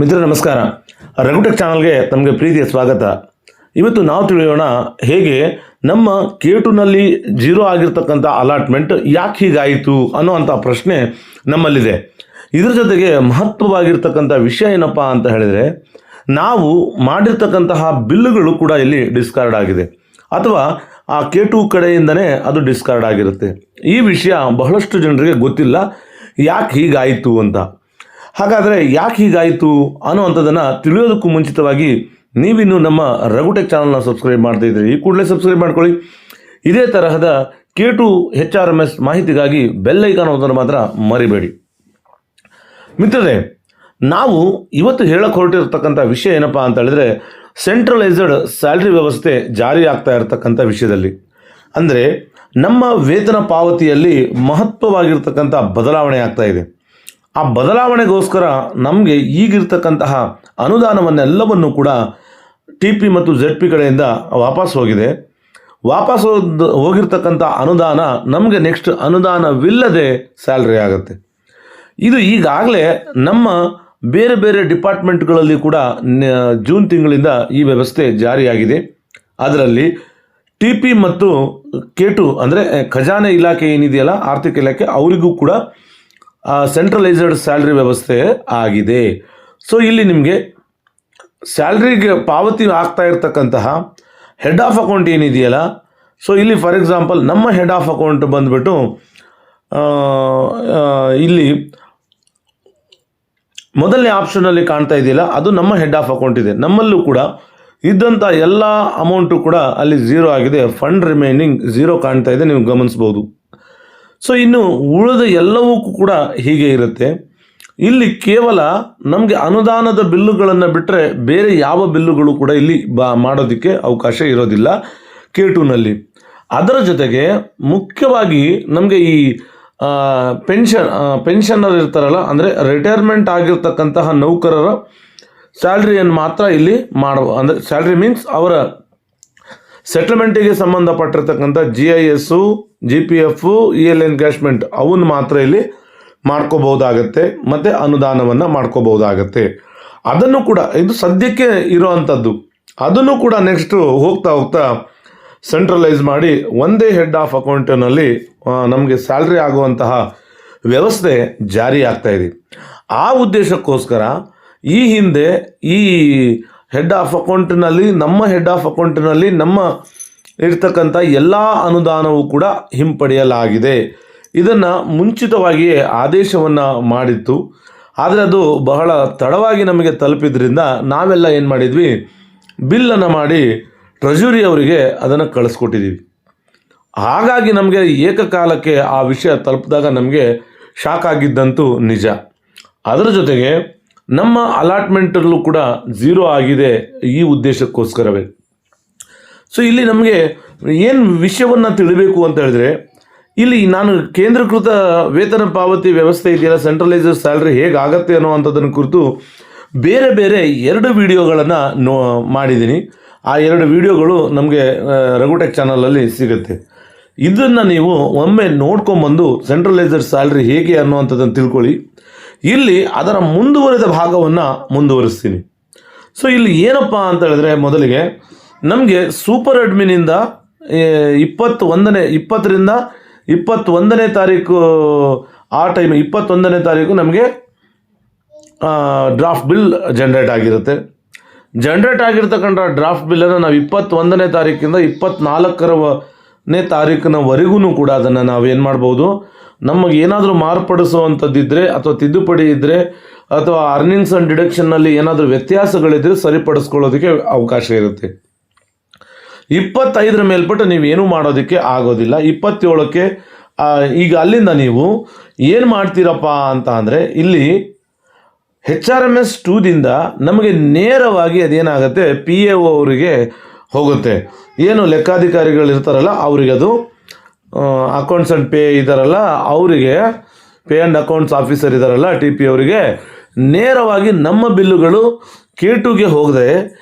ಮಿತ್ರ ನಮಸ್ಕಾರ. ರಘುಟೆಕ್ ಚಾನಲ್ಗೆ ತಮಗೆ ಪ್ರೀತಿಯ ಸ್ವಾಗತ. ಇವತ್ತು ನಾವು ತಿಳಿಯೋಣ ಹೇಗೆ ನಮ್ಮ K2ನಲ್ಲಿ 0 ಆಗಿರ್ತಕ್ಕಂಥ ಅಲಾಟ್ಮೆಂಟ್ ಯಾಕೆ ಹೀಗಾಯಿತು ಅನ್ನೋವಂಥ ಪ್ರಶ್ನೆ ನಮ್ಮಲ್ಲಿದೆ. ಇದರ ಜೊತೆಗೆ ಮಹತ್ವವಾಗಿರ್ತಕ್ಕಂಥ ವಿಷಯ ಏನಪ್ಪ ಅಂತ ಹೇಳಿದರೆ, ನಾವು ಮಾಡಿರ್ತಕ್ಕಂತಹ ಬಿಲ್ಲುಗಳು ಕೂಡ ಇಲ್ಲಿ ಡಿಸ್ಕಾರ್ಡ್ ಆಗಿದೆ ಅಥವಾ ಆ K2 ಕಡೆಯಿಂದನೇ ಅದು ಡಿಸ್ಕಾರ್ಡ್ ಆಗಿರುತ್ತೆ. ಈ ವಿಷಯ ಬಹಳಷ್ಟು ಜನರಿಗೆ ಗೊತ್ತಿಲ್ಲ ಯಾಕೆ ಹೀಗಾಯಿತು ಅಂತ. ಹಾಗಾದರೆ ಯಾಕೆ ಹೀಗಾಯಿತು ಅನ್ನೋವಂಥದ್ದನ್ನು ತಿಳಿಯೋದಕ್ಕೂ ಮುಂಚಿತವಾಗಿ ನೀವಿನ್ನು ನಮ್ಮ ರಘುಟೆಕ್ ಚಾನಲ್ನ ಸಬ್ಸ್ಕ್ರೈಬ್ ಮಾಡ್ತಾ ಇದ್ದೀರಿ, ಈ ಕೂಡಲೇ ಸಬ್ಸ್ಕ್ರೈಬ್ ಮಾಡ್ಕೊಳ್ಳಿ. ಇದೇ ತರಹದ K2 HRMS ಮಾಹಿತಿಗಾಗಿ ಬೆಲ್ ಐಕಾನ್ ಅನ್ನೋದನ್ನು ಮಾತ್ರ ಮರಿಬೇಡಿ. ಮಿತ್ರರೇ, ನಾವು ಇವತ್ತು ಹೇಳಕ್ಕೆ ಹೊರಟಿರ್ತಕ್ಕಂಥ ವಿಷಯ ಏನಪ್ಪ ಅಂತ ಹೇಳಿದ್ರೆ, ಸೆಂಟ್ರಲೈಸ್ಡ್ ಸ್ಯಾಲ್ರಿ ವ್ಯವಸ್ಥೆ ಜಾರಿ ಆಗ್ತಾ ಇರತಕ್ಕಂಥ ವಿಷಯದಲ್ಲಿ. ಅಂದರೆ ನಮ್ಮ ವೇತನ ಪಾವತಿಯಲ್ಲಿ ಮಹತ್ವವಾಗಿರ್ತಕ್ಕಂಥ ಬದಲಾವಣೆ ಆಗ್ತಾ ಇದೆ. ಆ ಬದಲಾವಣೆಗೋಸ್ಕರ ನಮಗೆ ಈಗಿರ್ತಕ್ಕಂತಹ ಅನುದಾನವನ್ನೆಲ್ಲವನ್ನು ಕೂಡ TP ಮತ್ತು ZP ಕಡೆಯಿಂದ ವಾಪಸ್ ಹೋಗಿದೆ. ವಾಪಸ್ ಹೋಗಿರ್ತಕ್ಕಂಥ ಅನುದಾನ ನಮಗೆ ನೆಕ್ಸ್ಟ್ ಅನುದಾನವಿಲ್ಲದೆ ಸ್ಯಾಲ್ರಿ ಆಗುತ್ತೆ. ಇದು ಈಗಾಗಲೇ ನಮ್ಮ ಬೇರೆ ಬೇರೆ ಡಿಪಾರ್ಟ್ಮೆಂಟ್ಗಳಲ್ಲಿ ಕೂಡ ಜೂನ್ ತಿಂಗಳಿಂದ ಈ ವ್ಯವಸ್ಥೆ ಜಾರಿಯಾಗಿದೆ. ಅದರಲ್ಲಿ TP ಮತ್ತು K2 ಅಂದರೆ ಖಜಾನೆ ಇಲಾಖೆ ಏನಿದೆಯಲ್ಲ, ಆರ್ಥಿಕ ಇಲಾಖೆ, ಅವರಿಗೂ ಕೂಡ ಸೆಂಟ್ರಲೈಸ್ಡ್ ಸ್ಯಾಲ್ರಿ ವ್ಯವಸ್ಥೆ ಆಗಿದೆ. ಸೊ ಇಲ್ಲಿ ನಿಮಗೆ ಸ್ಯಾಲ್ರಿಗೆ ಪಾವತಿ ಆಗ್ತಾ ಇರ್ತಕ್ಕಂತಹ ಹೆಡ್ ಆಫ್ ಅಕೌಂಟ್ ಏನಿದೆಯಲ್ಲ, ಸೊ ಇಲ್ಲಿ ಫಾರ್ ಎಕ್ಸಾಂಪಲ್ ನಮ್ಮ ಹೆಡ್ ಆಫ್ ಅಕೌಂಟ್ ಬಂದುಬಿಟ್ಟು ಇಲ್ಲಿ ಮೊದಲನೇ ಆಪ್ಷನಲ್ಲಿ ಕಾಣ್ತಾ ಇದೆಯಲ್ಲ, ಅದು ನಮ್ಮ ಹೆಡ್ ಆಫ್ ಅಕೌಂಟ್ ಇದೆ. ನಮ್ಮಲ್ಲೂ ಕೂಡ ಇದ್ದಂಥ ಎಲ್ಲ ಅಮೌಂಟು ಕೂಡ ಅಲ್ಲಿ 0 ಆಗಿದೆ. ಫಂಡ್ ರಿಮೈನಿಂಗ್ 0 ಕಾಣ್ತಾ ಇದೆ, ನೀವು ಗಮನಿಸ್ಬೋದು. ಸೊ ಇನ್ನು ಉಳಿದ ಎಲ್ಲವೂ ಕೂಡ ಹೀಗೆ ಇರುತ್ತೆ. ಇಲ್ಲಿ ಕೇವಲ ನಮಗೆ ಅನುದಾನದ ಬಿಲ್ಲುಗಳನ್ನು ಬಿಟ್ಟರೆ ಬೇರೆ ಯಾವ ಬಿಲ್ಲುಗಳು ಕೂಡ ಇಲ್ಲಿ ಮಾಡೋದಕ್ಕೆ ಅವಕಾಶ ಇರೋದಿಲ್ಲ K2ನಲ್ಲಿ. ಅದರ ಜೊತೆಗೆ ಮುಖ್ಯವಾಗಿ ನಮಗೆ ಈ ಪೆನ್ಷನರ್ ಇರ್ತಾರಲ್ಲ, ಅಂದರೆ ರಿಟೈರ್ಮೆಂಟ್ ಆಗಿರ್ತಕ್ಕಂತಹ ನೌಕರರ ಸ್ಯಾಲ್ರಿಯನ್ನು ಮಾತ್ರ ಇಲ್ಲಿ ಅಂದರೆ ಸ್ಯಾಲ್ರಿ ಮೀನ್ಸ್ ಅವರ ಸೆಟಲ್ಮೆಂಟಿಗೆ ಸಂಬಂಧಪಟ್ಟಿರ್ತಕ್ಕಂಥ GIS, GPF, EL ಎನ್ಕ್ಯಾಶ್ಮೆಂಟ್ ಅವನ್ನು ಮಾತ್ರ ಇಲ್ಲಿ ಮಾಡ್ಕೋಬಹುದಾಗತ್ತೆ ಮತ್ತು ಅನುದಾನವನ್ನು ಮಾಡ್ಕೋಬಹುದಾಗತ್ತೆ. ಅದನ್ನು ಕೂಡ ಇದು ಸದ್ಯಕ್ಕೆ ಇರೋವಂಥದ್ದು. ಅದನ್ನು ಕೂಡ ನೆಕ್ಸ್ಟು ಹೋಗ್ತಾ ಹೋಗ್ತಾ ಸೆಂಟ್ರಲೈಸ್ ಮಾಡಿ ಒಂದೇ ಹೆಡ್ ಆಫ್ ಅಕೌಂಟಿನಲ್ಲಿ ನಮಗೆ ಸ್ಯಾಲ್ರಿ ಆಗುವಂತಹ ವ್ಯವಸ್ಥೆ ಜಾರಿ ಆಗ್ತಾ ಇದೆ. ಆ ಉದ್ದೇಶಕ್ಕೋಸ್ಕರ ಈ ಹಿಂದೆ ಈ ಹೆಡ್ ಆಫ್ ಅಕೌಂಟಿನಲ್ಲಿ ನಮ್ಮ ಇರ್ತಕ್ಕಂಥ ಎಲ್ಲ ಅನುದಾನವೂ ಕೂಡ ಹಿಂಪಡೆಯಲಾಗಿದೆ. ಇದನ್ನು ಮುಂಚಿತವಾಗಿಯೇ ಆದೇಶವನ್ನು ಮಾಡಿತ್ತು. ಆದರೆ ಅದು ಬಹಳ ತಡವಾಗಿ ನಮಗೆ ತಲುಪಿದ್ರಿಂದ ನಾವೆಲ್ಲ ಏನು ಮಾಡಿದ್ವಿ, ಬಿಲ್ಲನ್ನು ಮಾಡಿ ಟ್ರೆಜರಿ ಅವರಿಗೆ ಅದನ್ನು ಕಳಿಸ್ಕೊಟ್ಟಿದ್ದೀವಿ. ಹಾಗಾಗಿ ನಮಗೆ ಏಕಕಾಲಕ್ಕೆ ಆ ವಿಷಯ ತಲುಪಿದಾಗ ನಮಗೆ ಶಾಕ್ ಆಗಿದ್ದಂತೂ ನಿಜ. ಅದರ ಜೊತೆಗೆ ನಮ್ಮ ಅಲಾಟ್ಮೆಂಟಲ್ಲೂ ಕೂಡ 0 ಆಗಿದೆ ಈ ಉದ್ದೇಶಕ್ಕೋಸ್ಕರವೇ. ಸೊ ಇಲ್ಲಿ ನಮಗೆ ಏನು ವಿಷಯವನ್ನು ತಿಳಿಬೇಕು ಅಂತ ಹೇಳಿದ್ರೆ, ಇಲ್ಲಿ ನಾನು ಕೇಂದ್ರೀಕೃತ ವೇತನ ಪಾವತಿ ವ್ಯವಸ್ಥೆ ಇದೆಯಲ್ಲ, ಸೆಂಟ್ರಲೈಸ್ಡ್ ಸ್ಯಾಲ್ರಿ ಹೇಗಾಗತ್ತೆ ಅನ್ನೋವಂಥದ್ದನ್ನು ಕುರಿತು ಬೇರೆ ಬೇರೆ 2 ವಿಡಿಯೋಗಳನ್ನು ಮಾಡಿದ್ದೀನಿ. ಆ 2 ವಿಡಿಯೋಗಳು ನಮಗೆ ರಘುಟೆಕ್ ಚಾನಲಲ್ಲಿ ಸಿಗುತ್ತೆ. ಇದನ್ನು ನೀವು ಒಮ್ಮೆ ನೋಡ್ಕೊಂಬಂದು ಸೆಂಟ್ರಲೈಸ್ಡ್ ಸ್ಯಾಲ್ರಿ ಹೇಗೆ ಅನ್ನುವಂಥದ್ದನ್ನು ತಿಳ್ಕೊಳ್ಳಿ. ಇಲ್ಲಿ ಅದರ ಮುಂದುವರೆದ ಭಾಗವನ್ನು ಮುಂದುವರಿಸ್ತೀನಿ. ಸೊ ಇಲ್ಲಿ ಏನಪ್ಪ ಅಂತ ಹೇಳಿದ್ರೆ, ಮೊದಲಿಗೆ ನಮಗೆ ಸೂಪರ್ ಅಡ್ಮಿನಿಂದ 20ರಿಂದ 21ನೇ ತಾರೀಕು ಆ ಟೈಮ್ 21ನೇ ತಾರೀಕು ನಮಗೆ ಡ್ರಾಫ್ಟ್ ಬಿಲ್ ಜನ್ರೇಟ್ ಆಗಿರುತ್ತೆ. ಜನ್ರೇಟ್ ಆಗಿರ್ತಕ್ಕಂಥ ಡ್ರಾಫ್ಟ್ ಬಿಲ್ಲನ್ನು ನಾವು 21ನೇ ತಾರೀಕಿಂದ 24ನೇ ತಾರೀಕಿನವರೆಗೂ ಕೂಡ ಅದನ್ನು ನಾವೇನು ಮಾಡ್ಬೋದು, ನಮಗೆ ಏನಾದರೂ ಮಾರ್ಪಡಿಸುವಂಥದ್ದಿದ್ದರೆ ಅಥವಾ ತಿದ್ದುಪಡಿ ಇದ್ದರೆ ಅಥವಾ ಅರ್ನಿಂಗ್ಸ್ ಆ್ಯಂಡ್ ಡಿಡಕ್ಷನ್ನಲ್ಲಿ ಏನಾದರೂ ವ್ಯತ್ಯಾಸಗಳಿದ್ದರೆ ಸರಿಪಡಿಸ್ಕೊಳ್ಳೋದಕ್ಕೆ ಅವಕಾಶ ಇರುತ್ತೆ. 25ರ ಮೇಲ್ಪಟ್ಟು ನೀವೇನೂ ಮಾಡೋದಕ್ಕೆ ಆಗೋದಿಲ್ಲ. 27ಕ್ಕೆ ಈಗ ಅಲ್ಲಿಂದ ನೀವು ಏನು ಮಾಡ್ತೀರಪ್ಪ ಅಂತ ಅಂದರೆ, ಇಲ್ಲಿ HRMS 2ದಿಂದ ನಮಗೆ ನೇರವಾಗಿ ಅದೇನಾಗುತ್ತೆ, PAO ಅವರಿಗೆ ಹೋಗುತ್ತೆ. ಏನು ಲೆಕ್ಕಾಧಿಕಾರಿಗಳಿರ್ತಾರಲ್ಲ ಅವರಿಗೆ, ಅದು ಅಕೌಂಟ್ಸ್ ಆ್ಯಂಡ್ ಪೇ ಇದ್ದಾರಲ್ಲ ಅವರಿಗೆ, ಪೇ ಆ್ಯಂಡ್ ಅಕೌಂಟ್ಸ್ ಆಫೀಸರ್ ಇದ್ದಾರಲ್ಲ TP ಅವರಿಗೆ, ನೇರವಾಗಿ ನಮ್ಮ ಬಿಲ್ಲುಗಳು K2ಗೆ ಹೋಗದೆ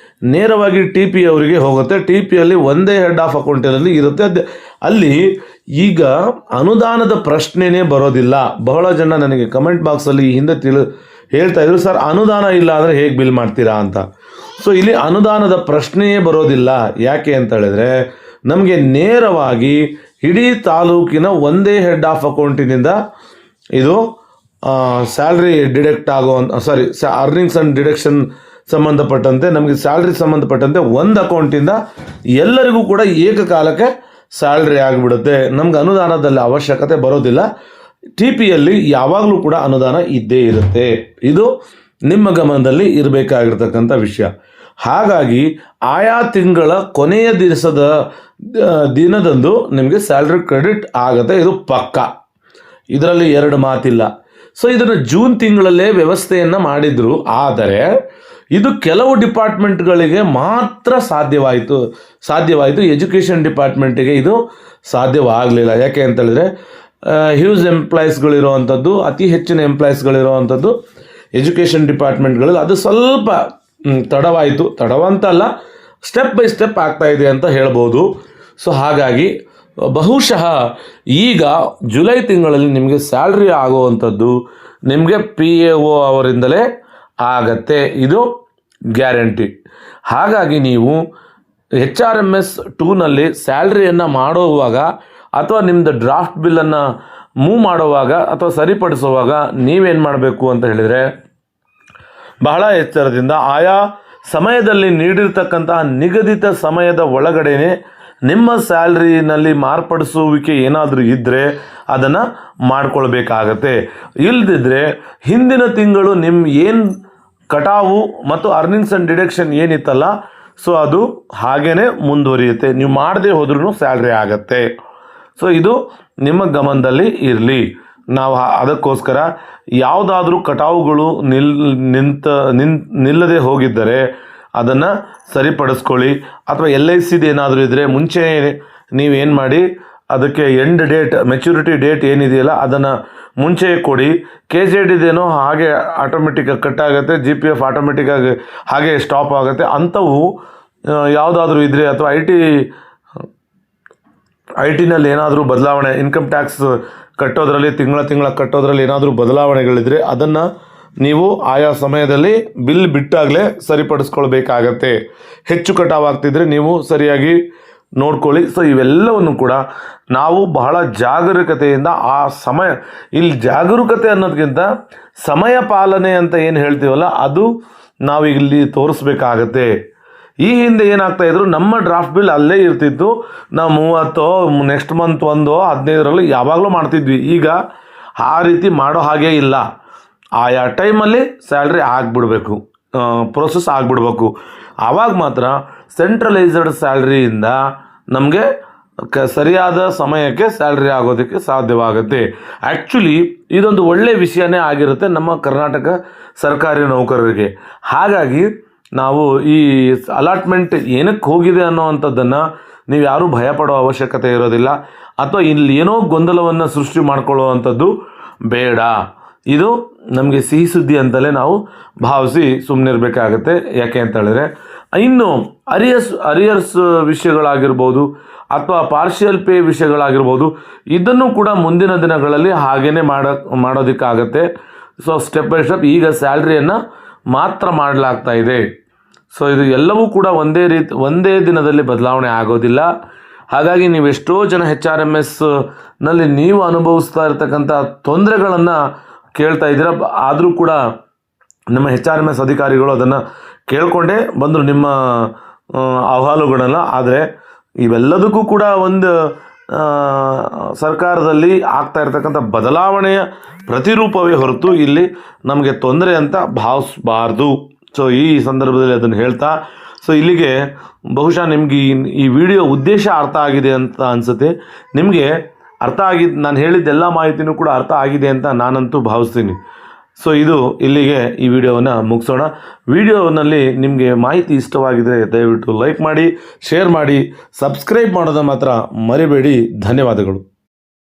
ನೇರವಾಗಿ TP ಅವರಿಗೆ ಹೋಗುತ್ತೆ. TPಯಲ್ಲಿ ಒಂದೇ ಹೆಡ್ ಆಫ್ ಅಕೌಂಟಿನಲ್ಲಿ ಇರುತ್ತೆ. ಅಲ್ಲಿ ಈಗ ಅನುದಾನದ ಪ್ರಶ್ನೆನೇ ಬರೋದಿಲ್ಲ. ಬಹಳ ಜನ ನನಗೆ ಕಮೆಂಟ್ ಬಾಕ್ಸಲ್ಲಿ ಹಿಂದೆ ಹೇಳ್ತಾ ಇದ್ರು, ಸರ್ ಅನುದಾನ ಇಲ್ಲ ಅಂದರೆ ಹೇಗೆ ಬಿಲ್ ಮಾಡ್ತೀರಾ ಅಂತ. ಸೊ ಇಲ್ಲಿ ಅನುದಾನದ ಪ್ರಶ್ನೆಯೇ ಬರೋದಿಲ್ಲ. ಯಾಕೆ ಅಂತ ಹೇಳಿದ್ರೆ ನಮಗೆ ನೇರವಾಗಿ ಇಡೀ ತಾಲೂಕಿನ ಒಂದೇ ಹೆಡ್ ಆಫ್ ಅಕೌಂಟಿನಿಂದ ಇದು ಸ್ಯಾಲ್ರಿ ಡಿಡಕ್ಟ್ ಆಗೋ ಅರ್ನಿಂಗ್ಸ್ ಆ್ಯಂಡ್ ಡಿಡಕ್ಷನ್ ಸಂಬಂಧಪಟ್ಟಂತೆ ನಮಗೆ ಸ್ಯಾಲ್ರಿ ಸಂಬಂಧಪಟ್ಟಂತೆ ಒಂದು ಅಕೌಂಟಿಂದ ಎಲ್ಲರಿಗೂ ಕೂಡ ಏಕಕಾಲಕ್ಕೆ ಸ್ಯಾಲ್ರಿ ಆಗಿಬಿಡುತ್ತೆ. ನಮ್ಗೆ ಅನುದಾನದಲ್ಲಿ ಅವಶ್ಯಕತೆ ಬರೋದಿಲ್ಲ. ಟಿ ಪಿಯಲ್ಲಿ ಯಾವಾಗಲೂ ಕೂಡ ಅನುದಾನ ಇದ್ದೇ ಇರುತ್ತೆ. ಇದು ನಿಮ್ಮ ಗಮನದಲ್ಲಿ ಇರಬೇಕಾಗಿರ್ತಕ್ಕಂಥ ವಿಷಯ. ಹಾಗಾಗಿ ಆಯಾ ತಿಂಗಳ ಕೊನೆಯ ದಿನದಂದು ನಿಮಗೆ ಸ್ಯಾಲ್ರಿ ಕ್ರೆಡಿಟ್ ಆಗುತ್ತೆ. ಇದು ಪಕ್ಕ, ಇದರಲ್ಲಿ ಎರಡು ಮಾತಿಲ್ಲ. ಸೊ ಇದನ್ನು ಜೂನ್ ತಿಂಗಳಲ್ಲೇ ವ್ಯವಸ್ಥೆಯನ್ನು ಮಾಡಿದರು. ಆದರೆ ಇದು ಕೆಲವು ಡಿಪಾರ್ಟ್ಮೆಂಟ್ಗಳಿಗೆ ಮಾತ್ರ ಸಾಧ್ಯವಾಯಿತು. ಎಜುಕೇಷನ್ ಡಿಪಾರ್ಟ್ಮೆಂಟಿಗೆ ಇದು ಸಾಧ್ಯವಾಗಲಿಲ್ಲ. ಯಾಕೆ ಅಂತ ಹೇಳಿದ್ರೆ ಹ್ಯೂಜ್ ಎಂಪ್ಲಾಯೀಸ್ಗಳಿರುವಂಥದ್ದು, ಅತಿ ಹೆಚ್ಚಿನ ಎಂಪ್ಲಾಯೀಸ್ಗಳಿರುವಂಥದ್ದು ಎಜುಕೇಷನ್ ಡಿಪಾರ್ಟ್ಮೆಂಟ್ಗಳಲ್ಲಿ ಅದು ಸ್ವಲ್ಪ ತಡವಂತಲ್ಲ, ಸ್ಟೆಪ್ ಬೈ ಸ್ಟೆಪ್ ಆಗ್ತಾ ಇದೆ ಅಂತ ಹೇಳ್ಬೋದು. ಸೊ ಹಾಗಾಗಿ ಬಹುಶಃ ಈಗ ಜುಲೈ ತಿಂಗಳಲ್ಲಿ ನಿಮಗೆ ಸ್ಯಾಲ್ರಿ ಆಗುವಂಥದ್ದು ನಿಮಗೆ PAO ಅವರಿಂದಲೇ ಆಗತ್ತೆ. ಇದು ಗ್ಯಾರಂಟಿ. ಹಾಗಾಗಿ ನೀವು HRMS 2ನಲ್ಲಿ ಸ್ಯಾಲ್ರಿಯನ್ನು ಮಾಡುವಾಗ ಅಥವಾ ನಿಮ್ಮದು ಡ್ರಾಫ್ಟ್ ಬಿಲ್ಲನ್ನು ಮೂವ್ ಮಾಡುವಾಗ ಅಥವಾ ಸರಿಪಡಿಸುವಾಗ ನೀವೇನು ಮಾಡಬೇಕು ಅಂತ ಹೇಳಿದರೆ, ಬಹಳ ಎಚ್ಚರದಿಂದ ಆಯಾ ಸಮಯದಲ್ಲಿ ನೀಡಿರ್ತಕ್ಕಂತಹ ನಿಗದಿತ ಸಮಯದ ಒಳಗಡೆನೆ ನಿಮ್ಮ ಸ್ಯಾಲ್ರಿನಲ್ಲಿ ಮಾರ್ಪಡಿಸುವಿಕೆ ಏನಾದರೂ ಇದ್ದರೆ ಅದನ್ನು ಮಾಡ್ಕೊಳ್ಬೇಕಾಗತ್ತೆ. ಇಲ್ಲದಿದ್ದರೆ ಹಿಂದಿನ ತಿಂಗಳು ನಿಮ್ಮ ಏನು ಕಟಾವು ಮತ್ತು ಅರ್ನಿಂಗ್ಸ್ ಆ್ಯಂಡ್ ಡಿಡಕ್ಷನ್ ಏನಿತ್ತಲ್ಲ, ಸೊ ಅದು ಹಾಗೇ ಮುಂದುವರಿಯುತ್ತೆ. ನೀವು ಮಾಡದೆ ಹೋದ್ರೂ ಸ್ಯಾಲ್ರಿ ಆಗತ್ತೆ. ಸೊ ಇದು ನಿಮ್ಮ ಗಮನದಲ್ಲಿ ಇರಲಿ. ನಾವು ಅದಕ್ಕೋಸ್ಕರ ಯಾವುದಾದ್ರೂ ಕಟಾವುಗಳು ನಿಲ್ಲದೆ ಹೋಗಿದ್ದರೆ ಅದನ್ನು ಸರಿಪಡಿಸ್ಕೊಳ್ಳಿ. ಅಥವಾ LICದು ಏನಾದರೂ ಇದ್ದರೆ ಮುಂಚೆ ನೀವೇನು ಮಾಡಿ, ಅದಕ್ಕೆ ಎಂಡ್ ಡೇಟ್, ಮೆಚುರಿಟಿ ಡೇಟ್ ಏನಿದೆಯಲ್ಲ ಅದನ್ನು ಮುಂಚೆ ಕೊಡಿ. KZDದೇನೋ ಹಾಗೆ ಆಟೋಮೆಟಿಕ್ಕಾಗಿ ಕಟ್ ಆಗುತ್ತೆ, GPF ಆಟೋಮೆಟಿಕ್ಕಾಗಿ ಹಾಗೆ ಸ್ಟಾಪ್ ಆಗುತ್ತೆ. ಅಂಥವು ಯಾವುದಾದ್ರೂ ಇದ್ದರೆ ಅಥವಾ ಐ ಟಿನಲ್ಲಿ ಏನಾದರೂ ಬದಲಾವಣೆ, ಇನ್ಕಮ್ ಟ್ಯಾಕ್ಸ್ ಕಟ್ಟೋದ್ರಲ್ಲಿ ತಿಂಗಳ ಕಟ್ಟೋದ್ರಲ್ಲಿ ಏನಾದರೂ ಬದಲಾವಣೆಗಳಿದ್ರೆ ಅದನ್ನು ನೀವು ಆಯಾ ಸಮಯದಲ್ಲಿ ಬಿಲ್ ಬಿಟ್ಟಾಗಲೇ ಸರಿಪಡಿಸ್ಕೊಳ್ಬೇಕಾಗತ್ತೆ. ಹೆಚ್ಚು ಕಟಾವಾಗ್ತಿದ್ರೆ ನೀವು ಸರಿಯಾಗಿ ನೋಡ್ಕೊಳ್ಳಿ. ಸೊ ಇವೆಲ್ಲವನ್ನು ಕೂಡ ನಾವು ಬಹಳ ಜಾಗರೂಕತೆಯಿಂದ ಇಲ್ಲಿ ಜಾಗರೂಕತೆ ಅನ್ನೋದಕ್ಕಿಂತ ಸಮಯ ಪಾಲನೆ ಅಂತ ಏನು ಹೇಳ್ತೀವಲ್ಲ ಅದು ನಾವು ಇಲ್ಲಿ ತೋರಿಸ್ಬೇಕಾಗತ್ತೆ. ಈ ಹಿಂದೆ ಏನಾಗ್ತಾ ಇದ್ರು, ನಮ್ಮ ಡ್ರಾಫ್ಟ್ ಬಿಲ್ ಅಲ್ಲೇ ಇರ್ತಿತ್ತು. ನಾವು 30 ನೆಕ್ಸ್ಟ್ ಮಂತ್ 15ರಲ್ಲಿ ಯಾವಾಗಲೂ ಮಾಡ್ತಿದ್ವಿ. ಈಗ ಆ ರೀತಿ ಮಾಡೋ ಹಾಗೇ ಇಲ್ಲ. ಆಯಾ ಟೈಮಲ್ಲಿ ಸ್ಯಾಲ್ರಿ ಆಗಿಬಿಡ್ಬೇಕು, ಪ್ರೋಸೆಸ್ ಆಗಿಬಿಡ್ಬೇಕು. ಆವಾಗ ಮಾತ್ರ ಸೆಂಟ್ರಲೈಸ್ಡ್ ಸ್ಯಾಲ್ರಿಯಿಂದ ನಮಗೆ ಸರಿಯಾದ ಸಮಯಕ್ಕೆ ಸ್ಯಾಲ್ರಿ ಆಗೋದಕ್ಕೆ ಸಾಧ್ಯವಾಗುತ್ತೆ. ಆ್ಯಕ್ಚುಲಿ ಇದೊಂದು ಒಳ್ಳೆಯ ವಿಷಯನೇ ಆಗಿರುತ್ತೆ ನಮ್ಮ ಕರ್ನಾಟಕ ಸರ್ಕಾರಿ ನೌಕರರಿಗೆ. ಹಾಗಾಗಿ ನಾವು ಈ ಅಲಾಟ್ಮೆಂಟ್ ಏನಕ್ಕೆ ಹೋಗಿದೆ ಅನ್ನೋವಂಥದ್ದನ್ನು ನೀವು ಯಾರೂ ಭಯಪಡೋ ಅವಶ್ಯಕತೆ ಇರೋದಿಲ್ಲ. ಅಥವಾ ಇಲ್ಲಿ ಏನೋ ಗೊಂದಲವನ್ನು ಸೃಷ್ಟಿ ಮಾಡ್ಕೊಳ್ಳುವಂಥದ್ದು ಬೇಡ. ಇದು ನಮಗೆ ಸಿಹಿ ಸುದ್ದಿ ಅಂತಲೇ ನಾವು ಭಾವಿಸಿ ಸುಮ್ಮನಿರಬೇಕಾಗತ್ತೆ. ಯಾಕೆ ಅಂತ ಹೇಳಿದ್ರೆ ಇನ್ನು ಅರಿಯರ್ಸ್ ವಿಷಯಗಳಾಗಿರ್ಬೋದು ಅಥವಾ ಪಾರ್ಷಿಯಲ್ ಪೇ ವಿಷಯಗಳಾಗಿರ್ಬೋದು, ಇದನ್ನು ಕೂಡ ಮುಂದಿನ ದಿನಗಳಲ್ಲಿ ಹಾಗೇ ಮಾಡೋದಕ್ಕಾಗತ್ತೆ. ಸೊ ಸ್ಟೆಪ್ ಬೈ ಸ್ಟೆಪ್ ಈಗ ಸ್ಯಾಲ್ರಿಯನ್ನು ಮಾತ್ರ ಮಾಡಲಾಗ್ತಾ ಇದೆ. ಸೊ ಇದು ಎಲ್ಲವೂ ಕೂಡ ಒಂದೇ ದಿನದಲ್ಲಿ ಬದಲಾವಣೆ ಆಗೋದಿಲ್ಲ. ಹಾಗಾಗಿ ನೀವು ಎಷ್ಟೋ ಜನ HRMSನಲ್ಲಿ ನೀವು ಅನುಭವಿಸ್ತಾ ಇರ್ತಕ್ಕಂಥ ತೊಂದರೆಗಳನ್ನು ಕೇಳ್ತಾ ಇದ್ದೀರ. ಆದರೂ ಕೂಡ ನಮ್ಮ HRMS ಅಧಿಕಾರಿಗಳು ಅದನ್ನು ಕೇಳಿಕೊಂಡೇ ಬಂದರು ನಿಮ್ಮ ಅಹವಾಲುಗಳನ್ನ. ಆದರೆ ಇವೆಲ್ಲದಕ್ಕೂ ಕೂಡ ಒಂದು ಸರ್ಕಾರದಲ್ಲಿ ಆಗ್ತಾ ಇರ್ತಕ್ಕಂಥ ಬದಲಾವಣೆಯ ಪ್ರತಿರೂಪವೇ ಹೊರತು ಇಲ್ಲಿ ನಮಗೆ ತೊಂದರೆ ಅಂತ ಭಾವಿಸಬಾರ್ದು. ಸೊ ಈ ಸಂದರ್ಭದಲ್ಲಿ ಅದನ್ನು ಹೇಳ್ತಾ, ಸೊ ಇಲ್ಲಿಗೆ ಬಹುಶಃ ನಿಮಗೆ ಈ ವಿಡಿಯೋ ಉದ್ದೇಶ ಅರ್ಥ ಆಗಿದೆ ಅಂತ ಅನಿಸುತ್ತೆ. ನಿಮಗೆ ನಾನು ಹೇಳಿದ್ದೆಲ್ಲ ಮಾಹಿತಿನೂ ಕೂಡ ಅರ್ಥ ಆಗಿದೆ ಅಂತ ನಾನಂತೂ ಭಾವಿಸ್ತೀನಿ. ಸೊ ಇಲ್ಲಿಗೆ ಈ ವಿಡಿಯೋವನ್ನು ಮುಗಿಸೋಣ. ವಿಡಿಯೋನಲ್ಲಿ ನಿಮಗೆ ಮಾಹಿತಿ ಇಷ್ಟವಾಗಿದ್ದರೆ ದಯವಿಟ್ಟು ಲೈಕ್ ಮಾಡಿ, ಶೇರ್ ಮಾಡಿ, ಸಬ್ಸ್ಕ್ರೈಬ್ ಮಾಡೋದನ್ನು ಮಾತ್ರ ಮರಿಬೇಡಿ. ಧನ್ಯವಾದಗಳು.